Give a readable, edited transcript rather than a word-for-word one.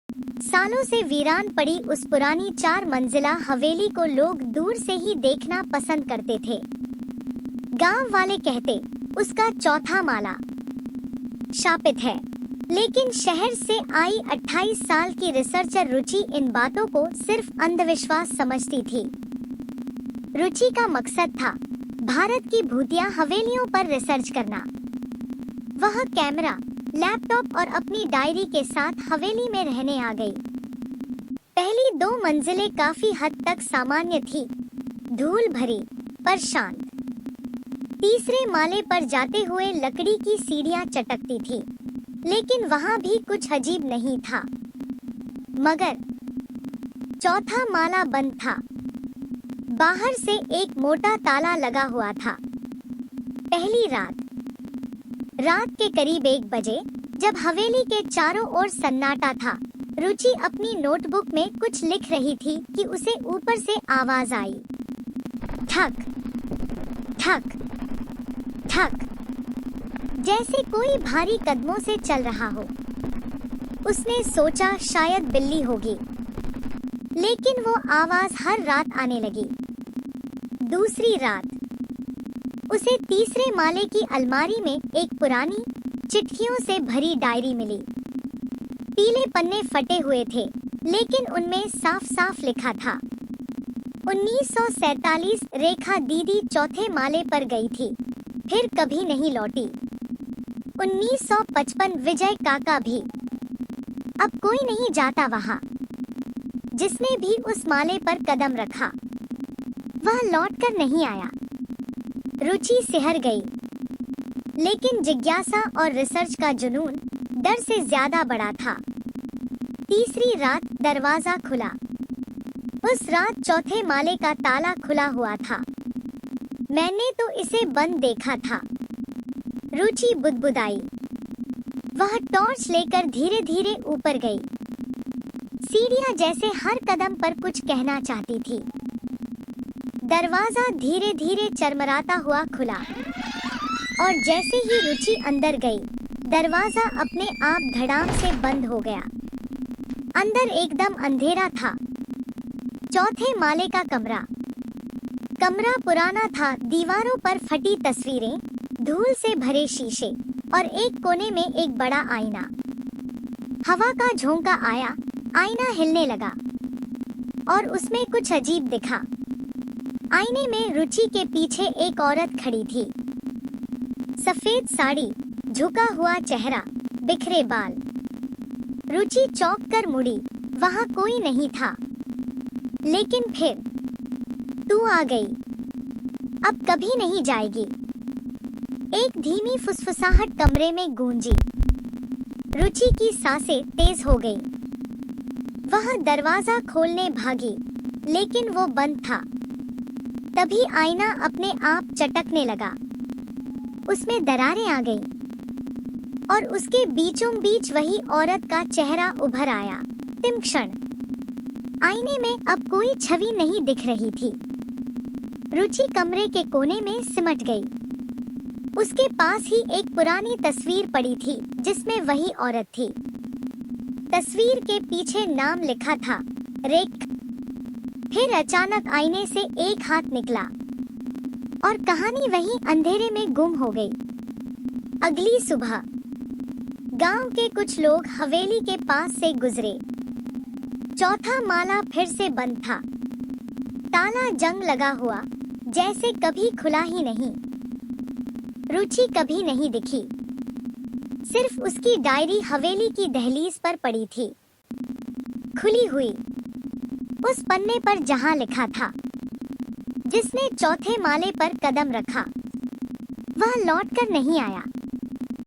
सालों से वीरान पड़ी उस पुरानी 4 मंजिला हवेली को लोग दूर से ही देखना पसंद करते थे। गांव वाले कहते उसका चौथा माला शापित है, लेकिन शहर से आई 28 साल की रिसर्चर रुचि इन बातों को सिर्फ अंधविश्वास समझती थी। रुचि का मकसद था भारत की भूतिया हवेलियों पर रिसर्च करना। वह कैमरा, लैपटॉप और अपनी डायरी के साथ हवेली में रहने आ गई। पहली 2 मंजिलें काफी हद तक सामान्य थी, धूल भरी पर शांत। तीसरे माले पर जाते हुए लकड़ी की सीढ़ियां चटकती थी, लेकिन वहां भी कुछ अजीब नहीं था। मगर चौथा माला बंद था। बाहर से एक मोटा ताला लगा हुआ था। पहली रात के करीब 1 बजे, जब हवेली के चारों ओर सन्नाटा था, रुचि अपनी नोटबुक में कुछ लिख रही थी कि उसे ऊपर से आवाज आई, ठक ठक ठक, जैसे कोई भारी कदमों से चल रहा हो। उसने सोचा शायद बिल्ली होगी, लेकिन वो आवाज हर रात आने लगी। दूसरी रात उसे तीसरे माले की अलमारी में एक पुरानी चिट्ठियों से भरी डायरी मिली। पीले पन्ने फटे हुए थे, लेकिन उनमें साफ साफ लिखा था, 1947 रेखा दीदी चौथे माले पर गई थी, फिर कभी नहीं लौटी। 1955 विजय काका भी। अब कोई नहीं जाता वहां। जिसने भी उस माले पर कदम रखा, वह लौटकर नहीं आया। रुचि सिहर गई, लेकिन जिज्ञासा और रिसर्च का जुनून डर से ज्यादा बड़ा था। तीसरी रात दरवाजा खुला। उस रात चौथे माले का ताला खुला हुआ था। मैंने तो इसे बंद देखा था, रुचि बुदबुदाई। वह टॉर्च लेकर धीरे धीरे ऊपर गई। सीढ़ियां जैसे हर कदम पर कुछ कहना चाहती थी। दरवाजा धीरे धीरे चरमराता हुआ खुला, और जैसे ही रुचि अंदर गई, दरवाजा अपने आप धड़ाम से बंद हो गया। अंदर एकदम अंधेरा था। चौथे माले का कमरा पुराना था। दीवारों पर फटी तस्वीरें, धूल से भरे शीशे और एक कोने में एक बड़ा आईना। हवा का झोंका आया, आईना हिलने लगा और उसमें कुछ अजीब दिखा। आईने में रुचि के पीछे एक औरत खड़ी थी। सफेद साड़ी, झुका हुआ चेहरा, बिखरे बाल। रुचि चौंक कर मुड़ी। वहां कोई नहीं था। लेकिन फिर, तू आ गई, अब कभी नहीं जाएगी। एक धीमी फुसफुसाहट कमरे में गूंजी। रुचि की सांसें तेज हो गई। वह दरवाजा खोलने भागी, लेकिन वो बंद था। तभी आईना अपने आप चटकने लगा। उसमें दरारें आ गईं और उसके बीचों बीच वही औरत का चेहरा उभर आया। तिम क्षण आईने में अब कोई छवि नहीं दिख रही थी। रुचि कमरे के कोने में सिमट गई। उसके पास ही एक पुरानी तस्वीर पड़ी थी, जिसमें वही औरत थी। तस्वीर के पीछे नाम लिखा था, रेख। फिर अचानक आईने से एक हाथ निकला और कहानी वहीं अंधेरे में गुम हो गई। अगली सुबह गांव के कुछ लोग हवेली के पास से गुजरे। चौथा माला फिर से बंद था। ताला जंग लगा हुआ, जैसे कभी खुला ही नहीं। रुचि कभी नहीं दिखी। सिर्फ उसकी डायरी हवेली की दहलीज पर पड़ी थी, खुली हुई। उस पन्ने पर जहां लिखा था, जिसने चौथे माले पर कदम रखा, वह लौटकर नहीं आया।